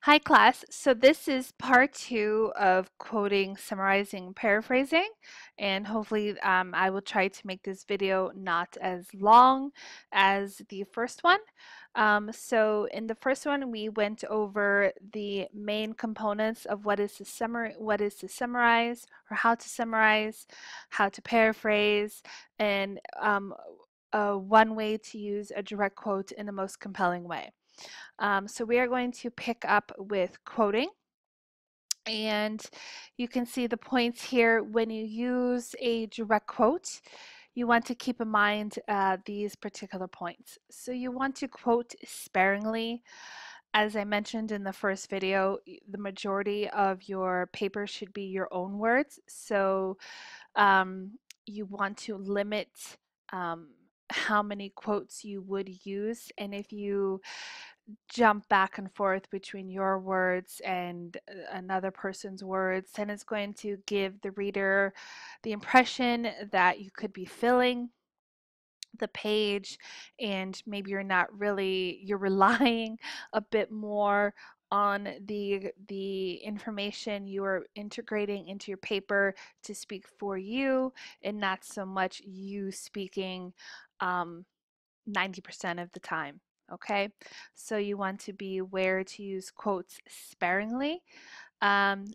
Hi class, so this is part two of quoting, summarizing, paraphrasing, and hopefully I will try to make this video not as long as the first one. So in the first one we went over the main components of what is to summarize or how to paraphrase, and one way to use a direct quote in the most compelling way. So we are going to pick up with quoting, and you can see the points here. When you use a direct quote, you want to keep in mind these particular points. So you want to quote sparingly. As I mentioned in the first video, the majority of your paper should be your own words. So you want to limit um, how many quotes you would use. And if you jump back and forth between your words and another person's words, then it's going to give the reader the impression that you could be filling the page, and maybe you're relying a bit more on the information you are integrating into your paper to speak for you, and not so much you speaking 90% of the time. Okay, so you want to be aware to use quotes sparingly. The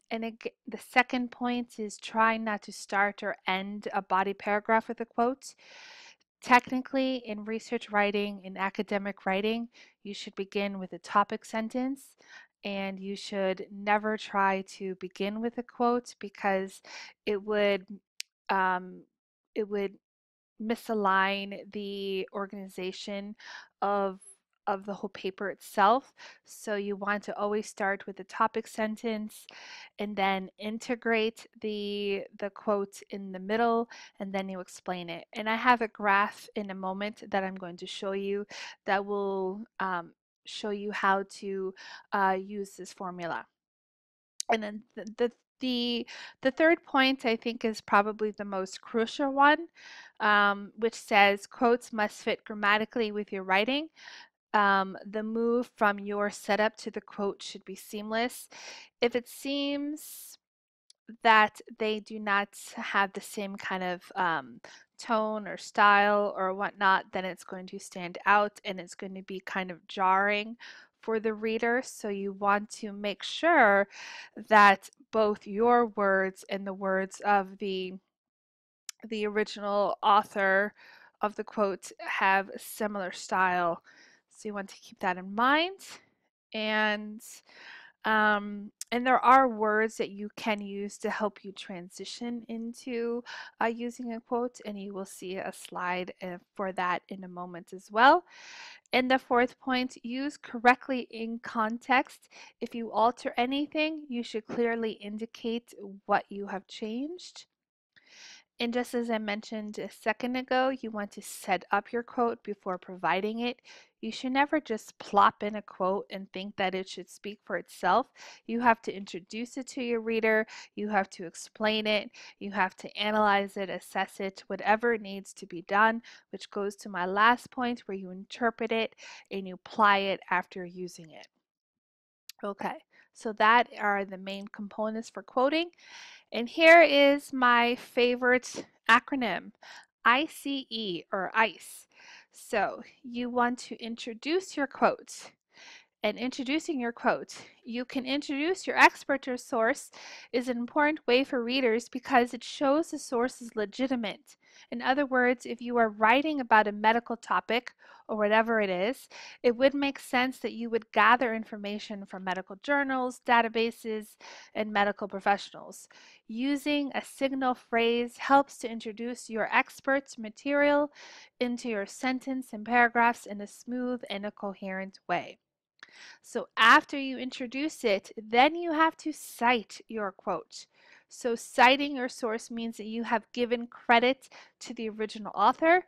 second point is try not to start or end a body paragraph with a quote. Technically, in research writing, in academic writing, you should begin with a topic sentence, and you should never try to begin with a quote because it would um, it would misalign the organization of the whole paper itself. So you want to always start with a topic sentence and then integrate the quote in the middle, and then you explain it. And I have a graph in a moment that I'm going to show you that will show you how to use this formula. And then the third point I think is probably the most crucial one, which says quotes must fit grammatically with your writing. The move from your setup to the quote should be seamless. If it seems that they do not have the same kind of tone or style or whatnot, then it's going to stand out and it's going to be kind of jarring for the reader. So you want to make sure that both your words and the words of the original author of the quote have a similar style. So you want to keep that in mind. And and there are words that you can use to help you transition into using a quote, and you will see a slide for that in a moment as well. And the fourth point, use correctly in context. If you alter anything, you should clearly indicate what you have changed. And just as I mentioned a second ago, you want to set up your quote before providing it. You should never just plop in a quote and think that it should speak for itself. You have to introduce it to your reader, you have to explain it, you have to analyze it, assess it, whatever needs to be done, which goes to my last point where you interpret it and you apply it after using it. Okay, so that are the main components for quoting. And here is my favorite acronym, ICE or ICE. So you want to introduce your quote. And introducing your quote, you can introduce your expert or source is an important way for readers because it shows the source is legitimate. In other words, if you are writing about a medical topic or whatever it is, it would make sense that you would gather information from medical journals, databases, and medical professionals. Using a signal phrase helps to introduce your expert's material into your sentence and paragraphs in a smooth and a coherent way. So after you introduce it, then you have to cite your quote. So citing your source means that you have given credit to the original author,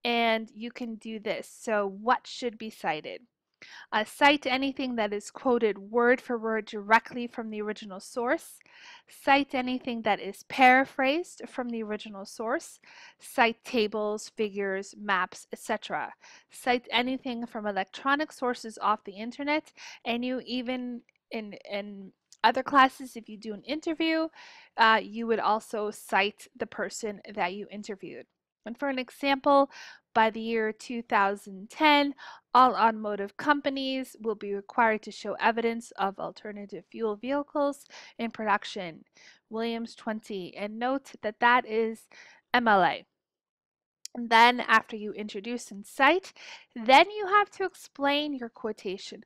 and you can do this. So what should be cited? Cite anything that is quoted word for word directly from the original source. Cite anything that is paraphrased from the original source. Cite tables, figures, maps, etc. Cite anything from electronic sources off the internet, and you even in other classes, if you do an interview, you would also cite the person that you interviewed. And for an example, by the year 2010, all automotive companies will be required to show evidence of alternative fuel vehicles in production. Williams 20. And note that that is MLA. And then after you introduce and cite, then you have to explain your quotation.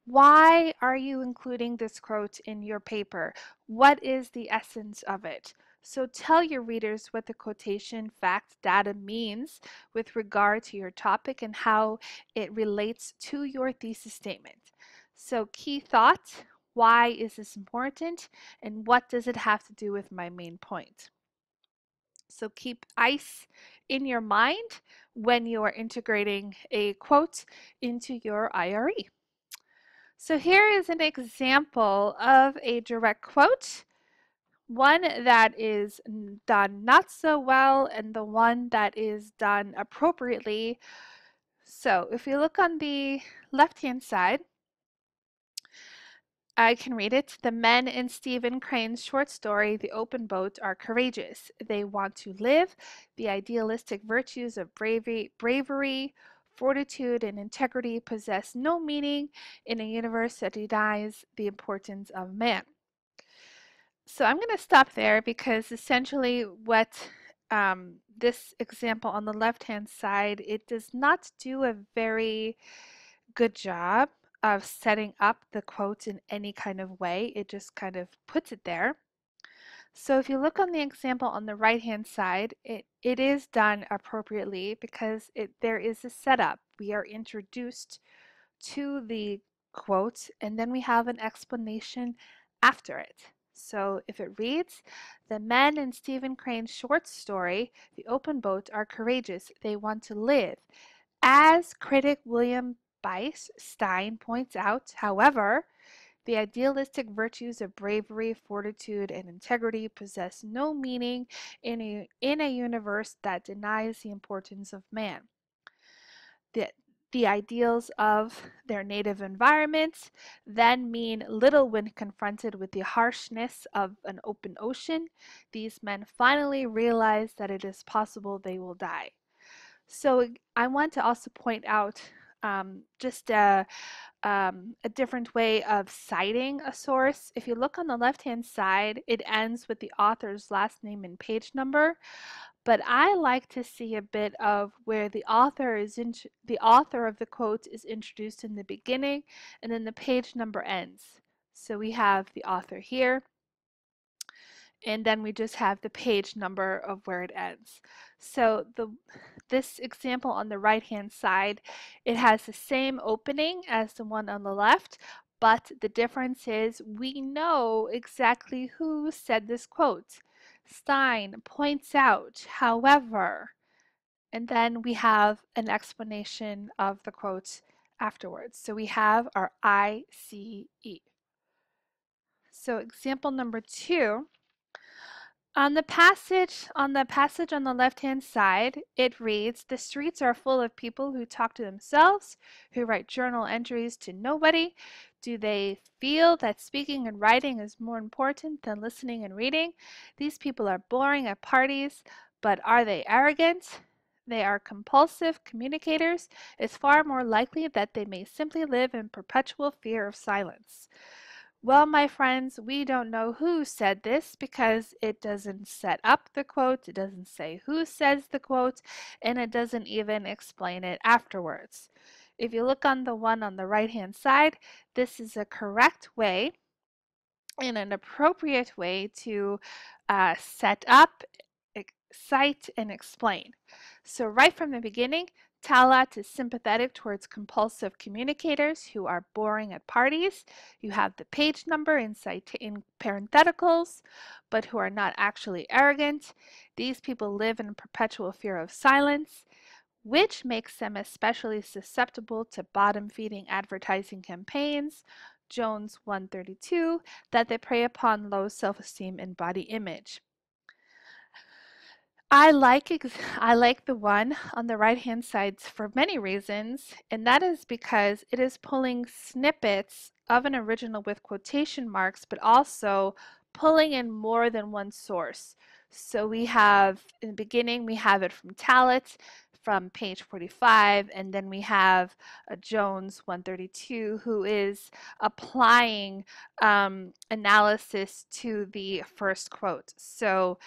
Why are you including this quote in your paper? What is the essence of it? So tell your readers what the quotation, fact, data means with regard to your topic and how it relates to your thesis statement. So key thought, why is this important and what does it have to do with my main point? So keep ICE in your mind when you are integrating a quote into your IRE. So here is an example of a direct quote, one that is done not so well and the one that is done appropriately. So if you look on the left-hand side, I can read it. The men in Stephen Crane's short story, The Open Boat, are courageous. They want to live. The idealistic virtues of bravery, fortitude, and integrity possess no meaning in a universe that denies the importance of man. So I'm going to stop there because essentially what this example on the left-hand side, it does not do a very good job of setting up the quote in any kind of way. It just kind of puts it there. So if you look on the example on the right hand side, it is done appropriately because there is a setup. We are introduced to the quote and then we have an explanation after it. So if it reads, the men in Stephen Crane's short story, The Open Boat, are courageous. They want to live. As critic William Stein points out, however, the idealistic virtues of bravery, fortitude, and integrity possess no meaning in a universe that denies the importance of man. The, the ideals of their native environments then mean little when confronted with the harshness of an open ocean. These men finally realize that it is possible they will die. So I want to also point out just a different way of citing a source. If you look on the left-hand side, it ends with the author's last name and page number. But I like to see a bit of where the author of the quote is introduced in the beginning, and then the page number ends. So we have the author here, and then we just have the page number of where it ends. So this example on the right hand side, it has the same opening as the one on the left, but the difference is we know exactly who said this quote. Stein points out, however, and then we have an explanation of the quote afterwards. So we have our ICE. So example number 2. On the passage on the left-hand side, it reads, the streets are full of people who talk to themselves, who write journal entries to nobody. Do they feel that speaking and writing is more important than listening and reading? These people are boring at parties, but are they arrogant? They are compulsive communicators. It's far more likely that they may simply live in perpetual fear of silence. Well, my friends, we don't know who said this because it doesn't set up the quote, it doesn't say who says the quote, and it doesn't even explain it afterwards. If you look on the one on the right-hand side, this is a correct way and an appropriate way to set up, cite, and explain. So right from the beginning, Talat is sympathetic towards compulsive communicators who are boring at parties. You have the page number in parentheticals, but who are not actually arrogant. These people live in perpetual fear of silence. which makes them especially susceptible to bottom-feeding advertising campaigns, Jones 132, that they prey upon low self-esteem and body image. I like the one on the right-hand side for many reasons, and that is because it is pulling snippets of an original with quotation marks, but also pulling in more than one source. So we have, in the beginning, we have it from Talit, from page 45, and then we have Jones 132, who is applying analysis to the first quote. So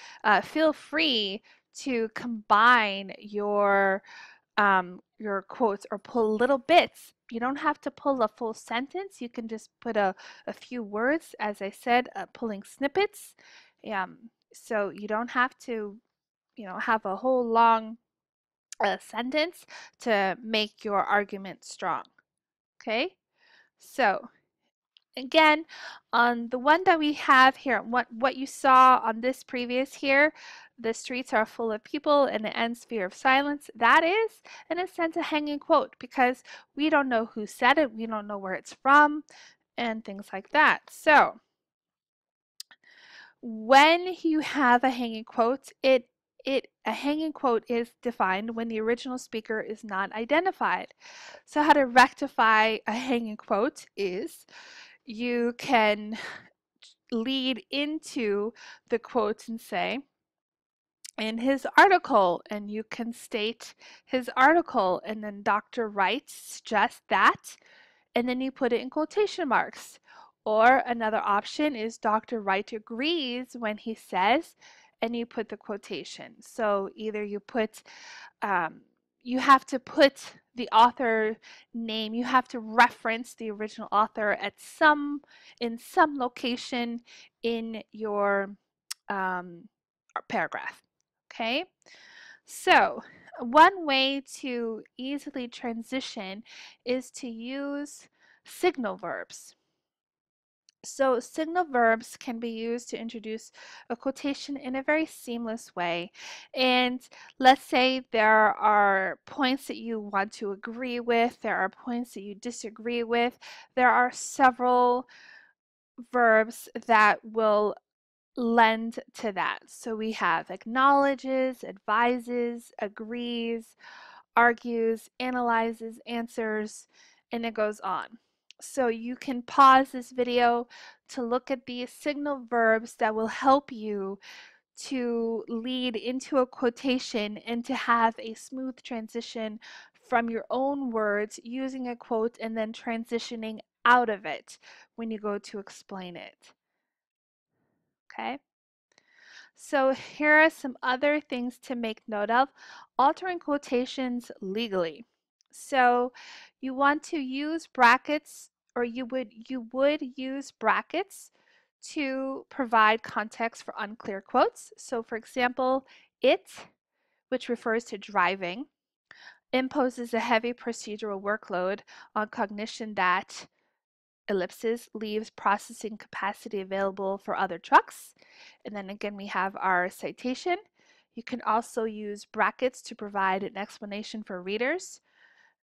feel free to combine your quotes or pull little bits. You don't have to pull a full sentence. You can just put a few words, as I said, pulling snippets. So you don't have to, have a whole long sentence to make your argument strong. Okay? So again, on the one that we have here, what you saw on this previous here, the streets are full of people and the end sphere of silence, that is, in a sense, a hanging quote because we don't know who said it, we don't know where it's from, and things like that. So when you have a hanging quote, a hanging quote is defined when the original speaker is not identified. So how to rectify a hanging quote is you can lead into the quotes and say, in his article, and you can state his article, and then Dr. writes just that, and then you put it in quotation marks. Or another option is Dr. Wright agrees when he says, and you put the quotation. So either you put you have to put the author name, you have to reference the original author at in some location in your paragraph. Okay, so one way to easily transition is to use signal verbs. So signal verbs can be used to introduce a quotation in a very seamless way. And let's say there are points that you want to agree with, there are points that you disagree with. There are several verbs that will lend to that. So we have acknowledges, advises, agrees, argues, analyzes, answers, and it goes on. So you can pause this video to look at these signal verbs that will help you to lead into a quotation and to have a smooth transition from your own words using a quote and then transitioning out of it when you go to explain it. Okay? So here are some other things to make note of. Altering quotations legally. So you want to use brackets, or you would use brackets to provide context for unclear quotes. So for example, it, which refers to driving, imposes a heavy procedural workload on cognition that ellipses leaves processing capacity available for other trucks. And then again, we have our citation. You can also use brackets to provide an explanation for readers.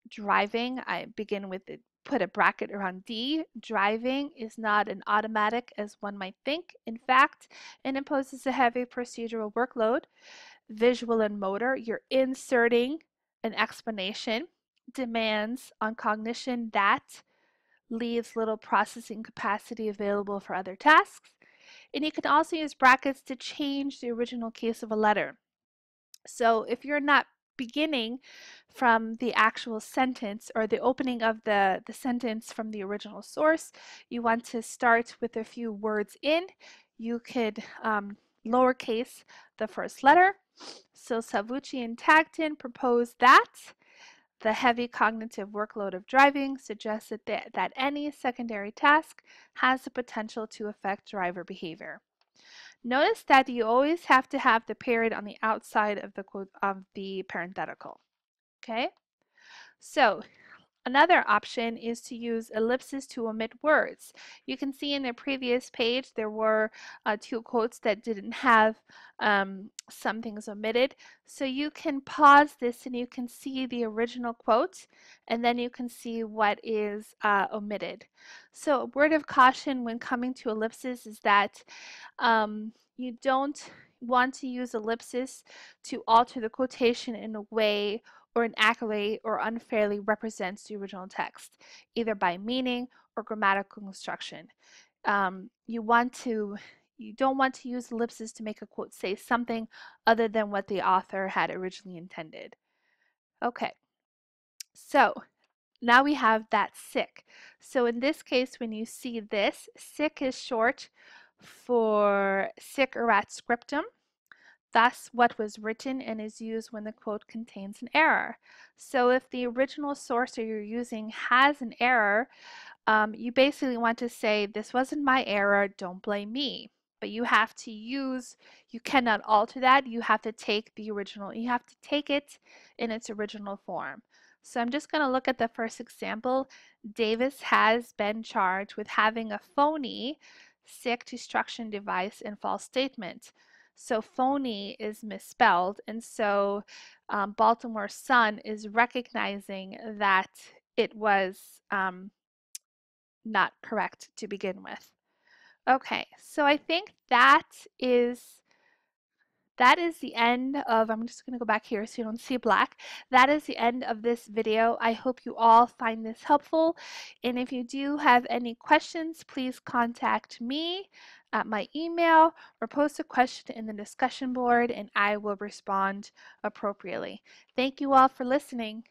Driving, I begin with it, put a bracket around D. Driving is not an automatic as one might think. In fact, it imposes a heavy procedural workload. Visual and motor, you're inserting an explanation. Demands on cognition that leaves little processing capacity available for other tasks. And you can also use brackets to change the original case of a letter. So if you're not beginning from the actual sentence or the opening of the sentence from the original source, you want to start with a few words in, you could lowercase the first letter. So Savucci and Tagton propose that the heavy cognitive workload of driving suggests that any secondary task has the potential to affect driver behavior. Notice that you always have to have the period on the outside of the parenthetical. Okay? So Another option is to use ellipses to omit words. You can see in the previous page there were two quotes that didn't have some things omitted. So you can pause this and you can see the original quote and then you can see what is omitted. So a word of caution when coming to ellipses is that you don't want to use ellipsis to alter the quotation in a way or inaccurately or unfairly represents the original text, either by meaning or grammatical construction. You don't want to use ellipses to make a quote say something other than what the author had originally intended. Okay, so now we have that sick. So in this case, when you see this, sick is short for sic erat scriptum. Thus, what was written and is used when the quote contains an error. So if the original source that you're using has an error, you basically want to say, this wasn't my error, don't blame me. But you have to you cannot alter that. You have to take the original, you have to take it in its original form. So I'm just going to look at the first example. Davis has been charged with having a phony sick destruction device and false statement. So phony is misspelled, and so Baltimore Sun is recognizing that it was not correct to begin with. Okay, so I think that is the end of, I'm just going to go back here so you don't see black. That is the end of this video. I hope you all find this helpful. And if you do have any questions, please contact me at my email or post a question in the discussion board and I will respond appropriately. Thank you all for listening.